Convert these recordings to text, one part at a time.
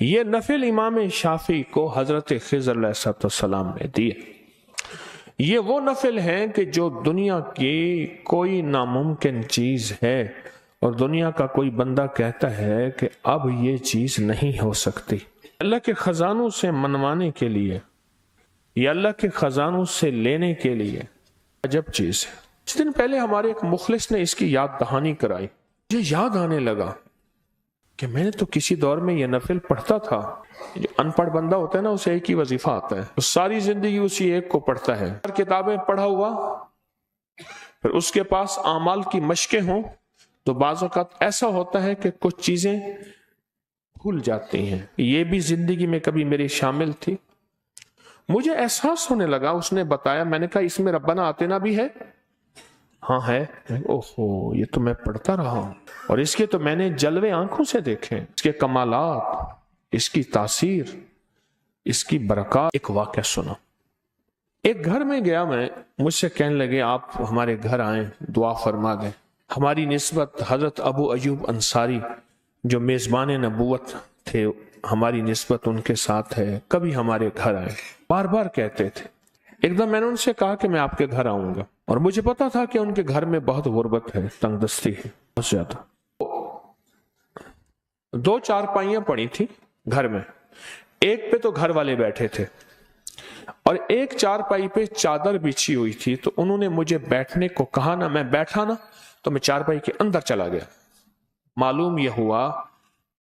یہ نفل امام شافعی کو حضرت خضر علیہ السلام نے دیے۔ یہ وہ نفل ہیں کہ جو دنیا کی کوئی ناممکن چیز ہے اور دنیا کا کوئی بندہ کہتا ہے کہ اب یہ چیز نہیں ہو سکتی، اللہ کے خزانوں سے منوانے کے لیے یا اللہ کے خزانوں سے لینے کے لیے عجب چیز ہے۔ کچھ دن پہلے ہمارے ایک مخلص نے اس کی یاد دہانی کرائی، مجھے یاد آنے لگا کہ میں نے تو کسی دور میں یہ نفل پڑھتا تھا۔ جو ان پڑھ بندہ ہوتا ہے نا، اسے ایک ہی وظیفہ آتا ہے، وہ ساری زندگی اسی ایک کو پڑھتا ہے۔ کتابیں پڑھا ہوا، پھر اس کے پاس اعمال کی مشقیں ہوں تو بعض اوقات ایسا ہوتا ہے کہ کچھ چیزیں بھول جاتی ہیں۔ یہ بھی زندگی میں کبھی میری شامل تھی۔ مجھے احساس ہونے لگا، اس نے بتایا، میں نے کہا اس میں ربنا آتنا بھی ہے؟ ہاں ہے۔ اوہو، یہ تو میں پڑھتا رہا ہوں اور اس کے تو میں نے جلوے آنکھوں سے دیکھے، اس کے کمالات، اس کی تاثیر، اس کی برکات۔ ایک واقعہ سنا، ایک گھر میں گیا میں، مجھ سے کہنے لگے آپ ہمارے گھر آئیں، دعا فرما دیں۔ ہماری نسبت حضرت ابو ایوب انصاری جو میزبان نبوت تھے، ہماری نسبت ان کے ساتھ ہے، کبھی ہمارے گھر آئے، بار بار کہتے تھے۔ ایک دم میں نے ان سے کہا کہ میں آپ کے گھر آؤں گا، اور مجھے پتا تھا کہ ان کے گھر میں بہت غربت ہے، تنگ دستی ہے بہت زیادہ۔ 2 چارپائیاں پڑی تھی گھر میں، ایک پہ تو گھر والے بیٹھے تھے اور ایک چارپائی پہ چادر بچھی ہوئی تھی، تو انہوں نے مجھے بیٹھنے کو کہا نا، میں بیٹھا نا تو میں چارپائی کے اندر چلا گیا۔ معلوم یہ ہوا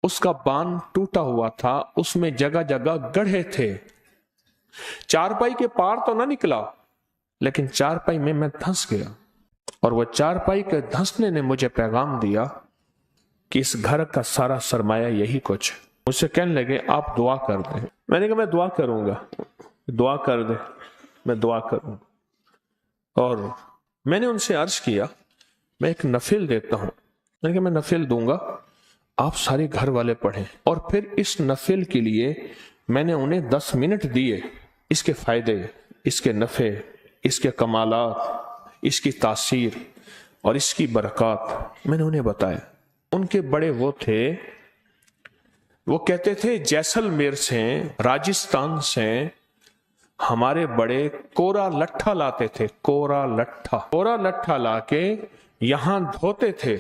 اس کا بان ٹوٹا ہوا تھا، اس میں جگہ جگہ گڑھے تھے۔ چارپائی کے پار تو نہ نکلا، لیکن چارپائی میں دھنس گیا، اور وہ چارپائی کے دھنسنے نے مجھے پیغام دیا کہ اس گھر کا سارا سرمایہ یہی کچھ ہے۔ مجھ سے کہنے لگے آپ دعا کر دیں۔ میں نے کہا میں دعا کروں گا، دعا کر دیں، میں دعا کروں گا۔ اور میں نے ان سے عرض کیا میں ایک نفل دیتا ہوں، میں نے کہا میں نفل دوں گا، آپ سارے گھر والے پڑھیں، اور پھر اس نفل کے لیے میں نے انہیں 10 منٹ دیے، اس کے فائدے، اس کے نفع، اس کے کمالات، اس کی تاثیر اور اس کی برکات میں نے انہیں بتایا۔ ان کے بڑے وہ تھے، وہ کہتے تھے جیسلمیر سے، راجستھان سے ہمارے بڑے کورا لٹھا لاتے تھے، کورا لٹھا لا کے یہاں دھوتے تھے،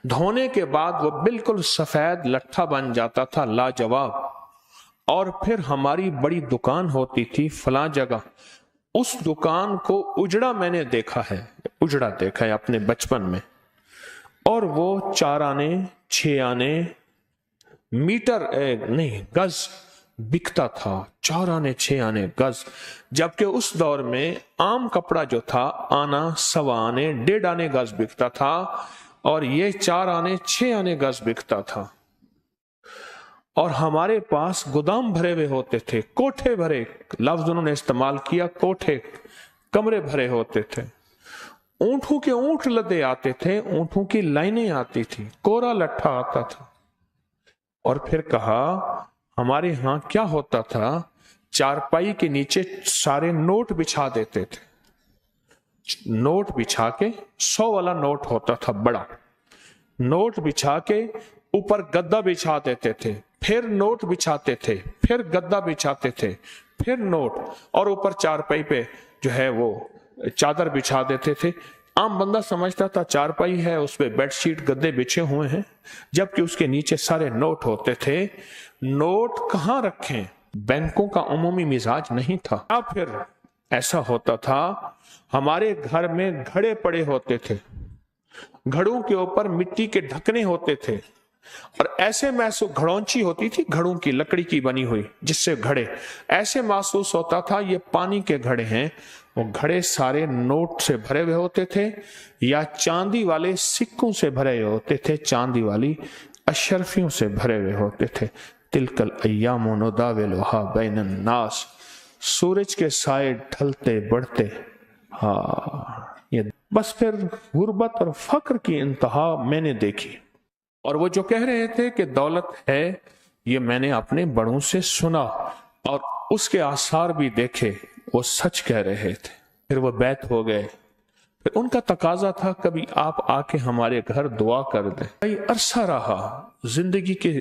دھونے کے بعد وہ بالکل سفید لٹھا بن جاتا تھا، لاجواب۔ اور پھر ہماری بڑی دکان ہوتی تھی فلاں جگہ، اس دکان کو اجڑا میں نے دیکھا ہے، اجڑا دیکھا ہے اپنے بچپن میں، اور وہ 4 آنے 6 آنے میٹر نہیں گز بکتا تھا، 4 آنے 6 آنے گز، جبکہ اس دور میں عام کپڑا جو تھا آنا 1.25 آنے 1.5 آنے گز بکتا تھا، اور یہ 4 آنے 6 آنے گز بکتا تھا۔ اور ہمارے پاس گودام بھرے ہوئے ہوتے تھے، کوٹھے بھرے، لفظ انہوں نے استعمال کیا، کوٹھے، کمرے بھرے ہوتے تھے، اونٹوں کے اونٹ لدے آتے تھے، اونٹوں کی لائنیں آتی تھی، کورا لٹھا آتا تھا۔ اور پھر کہا ہمارے ہاں کیا ہوتا تھا، چارپائی کے نیچے سارے نوٹ بچھا دیتے تھے، نوٹ بچھا کے 100 والا نوٹ ہوتا تھا بڑا، نوٹ بچھا کے اوپر گدا بچھا دیتے تھے، پھر نوٹ بچھاتے تھے، پھر گدا بچھاتے تھے، پھر نوٹ، اور اوپر چارپائی پہ جو ہے وہ چادر بچھا دیتے تھے۔ عام بندہ سمجھتا تھا چارپائی ہے، اس پہ بیڈ شیٹ گدے بچھے ہوئے ہیں، جبکہ اس کے نیچے سارے نوٹ ہوتے تھے۔ نوٹ کہاں رکھیں، بینکوں کا عمومی مزاج نہیں تھا۔ یا پھر ایسا ہوتا تھا ہمارے گھر میں گھڑے پڑے ہوتے تھے، گھڑوں کے اوپر مٹی کے ڈھکنے ہوتے تھے، اور ایسے محسوس، گھڑونچی ہوتی تھی گھڑوں کی لکڑی کی بنی ہوئی جس سے گھڑے، ایسے محسوس ہوتا تھا یہ پانی کے گھڑے ہیں۔ وہ گھڑے سارے نوٹ سے بھرے ہوئے ہوتے تھے یا چاندی والے سکوں سے بھرے ہوئے ہوتے تھے، چاندی والی اشرفیوں سے بھرے ہوئے ہوتے تھے۔ تلک الایام نداولها بین الناس، سورج کے سائے ڈھلتے بڑھتے، یہ بس پھر غربت اور فقر کی انتہا میں نے دیکھی۔ اور وہ جو کہہ رہے تھے کہ دولت ہے، یہ میں نے اپنے بڑوں سے سنا اور اس کے آثار بھی دیکھے، وہ سچ کہہ رہے تھے۔ پھر وہ بیعت ہو گئے، پھر ان کا تقاضا تھا کبھی آپ آ کے ہمارے گھر دعا کر دیں۔ کئی عرصہ رہا، زندگی کے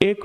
1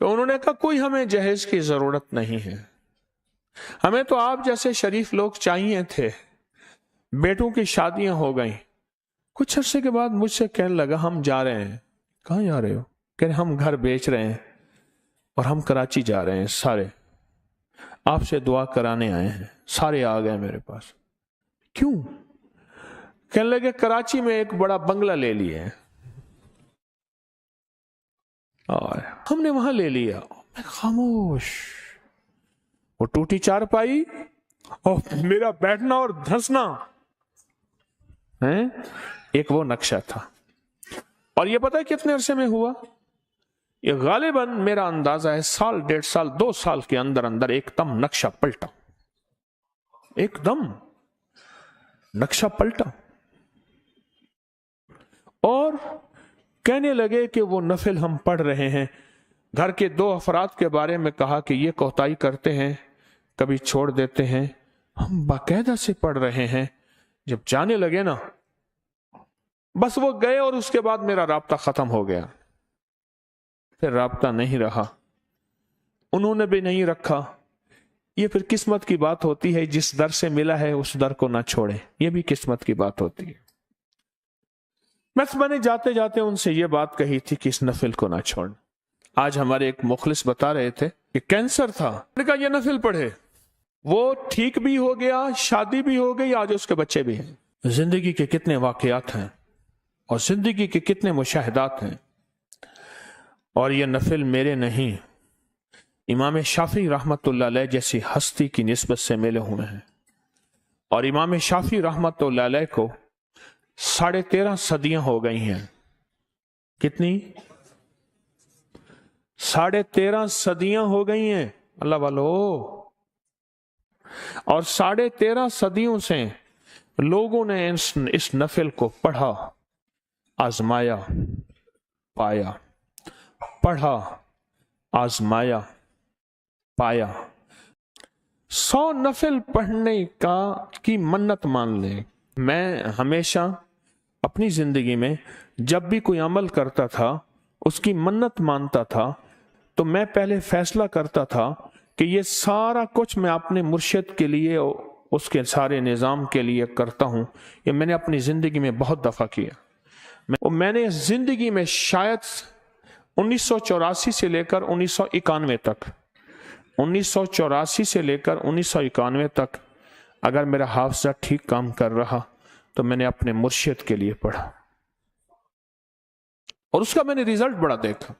تو انہوں نے کہا کوئی ہمیں جہیز کی ضرورت نہیں ہے، ہمیں تو آپ جیسے شریف لوگ چاہیے تھے، بیٹوں کی شادیاں ہو گئیں۔ کچھ عرصے کے بعد مجھ سے کہنے لگا ہم جا رہے ہیں۔ کہاں جا رہے ہو؟ کہ ہم گھر بیچ رہے ہیں اور ہم کراچی جا رہے ہیں، سارے آپ سے دعا کرانے آئے ہیں۔ سارے آ گئے میرے پاس۔ کیوں؟ کہنے لگے کراچی میں ایک بڑا بنگلہ لے لیا ہے اور ہم نے وہاں لے لیا۔ میں خاموش، وہ ٹوٹی چارپائی اور میرا بیٹھنا اور دھنسنا، ایک وہ نقشہ تھا۔ اور یہ پتہ ہے کتنے عرصے میں ہوا؟ یہ غالباً میرا اندازہ ہے 1 1.5 سال 2 سال کے اندر اندر ایک دم نقشہ پلٹا، ایک دم نقشہ پلٹا۔ اور کہنے لگے کہ وہ نفل ہم پڑھ رہے ہیں، گھر کے 2 افراد کے بارے میں کہا کہ یہ کوتاہی کرتے ہیں، کبھی چھوڑ دیتے ہیں، ہم باقاعدہ سے پڑھ رہے ہیں۔ جب جانے لگے نا، بس وہ گئے اور اس کے بعد میرا رابطہ ختم ہو گیا، پھر رابطہ نہیں رہا، انہوں نے بھی نہیں رکھا۔ یہ پھر قسمت کی بات ہوتی ہے، جس در سے ملا ہے اس در کو نہ چھوڑے، یہ بھی قسمت کی بات ہوتی ہے۔ میں نے جاتے جاتے ان سے یہ بات کہی تھی کہ اس نفل کو نہ چھوڑ۔ آج ہمارے ایک مخلص بتا رہے تھے کہ کینسر تھا، میں نے کہا یہ نفل پڑھے، وہ ٹھیک بھی ہو گیا، شادی بھی ہو گئی، آج اس کے بچے بھی ہیں۔ زندگی کے کتنے واقعات ہیں اور زندگی کے کتنے مشاہدات ہیں، اور یہ نفل میرے نہیں، امام شافعی رحمت اللہ علیہ جیسی ہستی کی نسبت سے ملے ہوئے ہیں۔ اور امام شافعی رحمت اللہ علیہ کو 13.5 صدیاں ہو گئی ہیں۔ کتنی؟ 13.5 صدیاں ہو گئی ہیں اللہ والو۔ اور 13.5 صدیوں سے لوگوں نے اس نفل کو پڑھا، آزمایا، پایا، پڑھا، آزمایا، پایا۔ 100 نفل پڑھنے کی منت مان لیں۔ میں ہمیشہ اپنی زندگی میں جب بھی کوئی عمل کرتا تھا، اس کی منت مانتا تھا، تو میں پہلے فیصلہ کرتا تھا کہ یہ سارا کچھ میں اپنے مرشد کے لیے، اس کے سارے نظام کے لیے کرتا ہوں۔ یہ میں نے اپنی زندگی میں بہت دفعہ کیا۔ میں نے زندگی میں شاید 1984 سے لے کر 1991 تک، 1984 سے لے کر 1991 تک اگر میرا حافظہ ٹھیک کام کر رہا تو میں نے اپنے مرشد کے لیے پڑھا، اور اس کا میں نے ریزلٹ بڑا دیکھا۔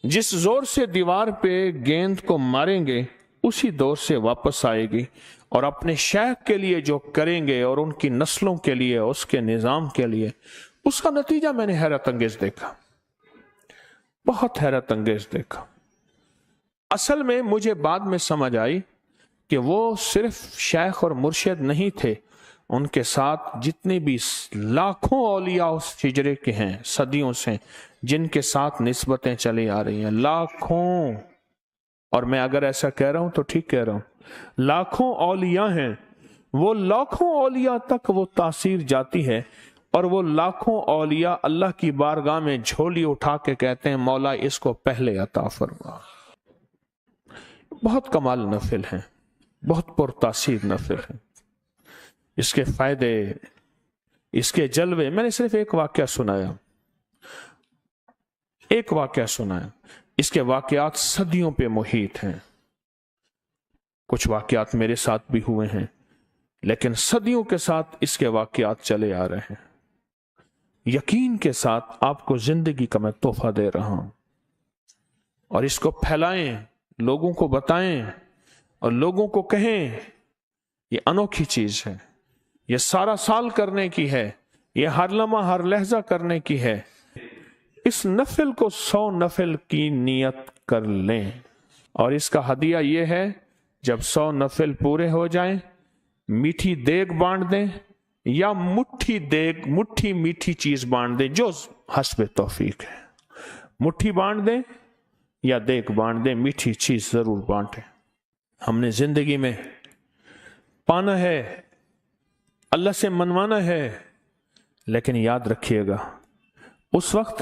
جس زور سے دیوار پہ گیند کو ماریں گے اسی دور سے واپس آئے گی، اور اپنے شیخ کے لیے جو کریں گے اور ان کی نسلوں کے لیے، اس کے نظام کے لیے، اس کا نتیجہ میں نے حیرت انگیز دیکھا، بہت حیرت انگیز دیکھا۔ اصل میں مجھے بعد میں سمجھ آئی کہ وہ صرف شیخ اور مرشد نہیں تھے، ان کے ساتھ جتنے بھی لاکھوں اولیاء اس ہجرے کے ہیں صدیوں سے، جن کے ساتھ نسبتیں چلی آ رہی ہیں، لاکھوں، اور میں اگر ایسا کہہ رہا ہوں تو ٹھیک کہہ رہا ہوں، لاکھوں اولیاء ہیں، وہ لاکھوں اولیاء تک وہ تاثیر جاتی ہے، اور وہ لاکھوں اولیاء اللہ کی بارگاہ میں جھولی اٹھا کے کہتے ہیں مولا اس کو پہلے عطا فرما۔ بہت کمال نفل ہیں، بہت پرتاثیر نفل ہیں، اس کے فائدے، اس کے جلوے۔ میں نے صرف ایک واقعہ سنایا، ایک واقعہ سنایا، اس کے واقعات صدیوں پہ محیط ہیں۔ کچھ واقعات میرے ساتھ بھی ہوئے ہیں، لیکن صدیوں کے ساتھ اس کے واقعات چلے آ رہے ہیں۔ یقین کے ساتھ آپ کو زندگی کا میں تحفہ دے رہا ہوں، اور اس کو پھیلائیں، لوگوں کو بتائیں اور لوگوں کو کہیں یہ انوکھی چیز ہے، یہ سارا سال کرنے کی ہے، یہ ہر لمحہ ہر لحظہ کرنے کی ہے۔ اس نفل کو 100 نفل کی نیت کر لیں، اور اس کا ہدیہ یہ ہے جب 100 نفل پورے ہو جائیں، میٹھی دیگ بانٹ دیں یا مٹھی دیگ، مٹھی میٹھی چیز بانٹ دیں، جو حسب توفیق ہے، مٹھی بانٹ دیں یا دیگ بانٹ دیں، میٹھی چیز ضرور بانٹیں۔ ہم نے زندگی میں پانا ہے، اللہ سے منوانا ہے، لیکن یاد رکھیے گا اس وقت